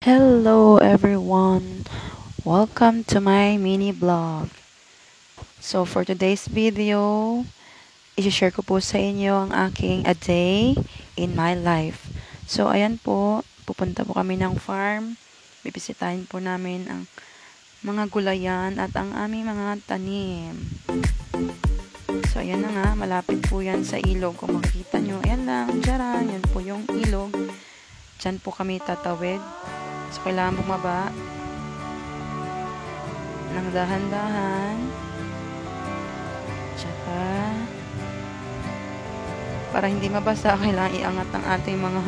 Hello everyone! Welcome to my mini vlog. So for today's video, i-share ko po sa inyo ang aking a day in my life. So ayan po, pupunta po kami ng farm. Bibisitahin po namin ang mga gulayan at ang aming mga tanim. So ayan na nga, malapit po yan sa ilog. Kung makikita nyo, ayan lang, dyan, yan po yung ilog. Dyan po kami tatawid. So, kailangan bumaba ng dahan-dahan. Tsaka, para hindi mabasa, kailangan iangat ng ating mga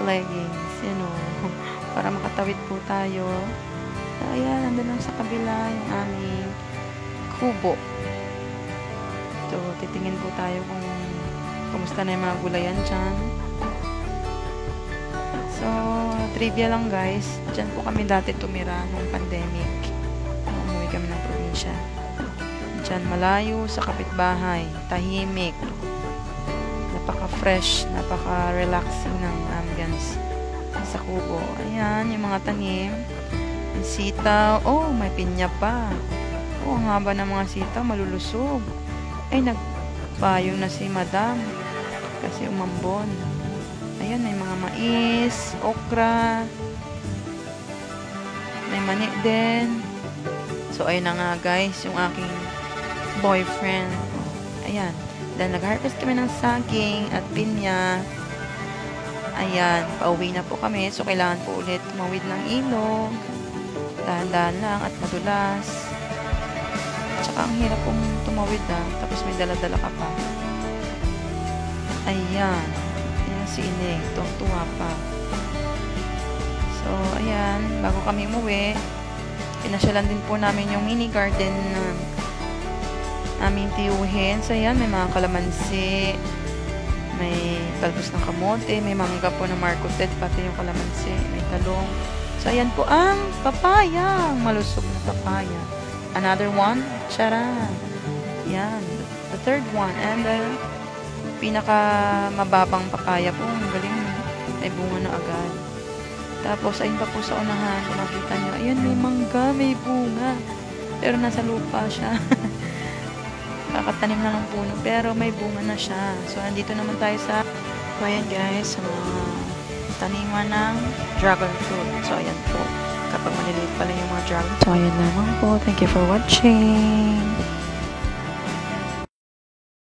leggings, para makatawid po tayo. So, ayan, nandun lang sa kabila yung aming kubo. So, titingin po tayo kung kumusta na yung mga gulayan dyan. So, trivia lang guys, dyan po kami dati tumira nung pandemic. Umuwi kami ng probinsya. Dyan malayo sa kapitbahay, tahimik, napaka-fresh, napaka-relaxing ng ambience sa kubo. Ayan, yung mga tanim, yung sitaw, oh, may pinya pa. Oh, ang haba ng mga sitaw, malulusog. Ay, nagpayong na si madam kasi umambon. Ayan, may mga mais, okra, may mani din. So, ayun na nga guys, yung aking boyfriend. Ayan. Then, nag-harvest kami ng saging at pinya. Ayan, pauwi na po kami. So, kailangan po ulit tumawid ng ilog. Dahan-dahan lang at madulas. Tsaka, ang hirap pong tumawid tapos may dala-dala ka pa. Ayan. Si Ineng, tuwang-tuwa pa. So, ayan, bago kami umuwi, pinasyalan din po namin yung mini garden ng aming tiyuhin. So, ayan, may mga kalamansi, may talbos ng kamote, may mangga po na marketed, pati yung kalamansi, may talong. So, ayan po ang papaya, malusog na papaya. Another one, charan. Ayan, the third one, and pinaka mababang papaya po, ang galing, may bunga na agad. Tapos ayun pa po sa unahan, kung makita nyo, ayun, may mangga, may bunga, pero nasa lupa siya. Kakatanim na ng puno, pero may bunga na siya. So andito naman tayo sa, so ayan guys, sa mga taniman ng dragon fruit. So ayan po, kapag maliliit pala yung mga dragon. So ayan lamang po, thank you for watching.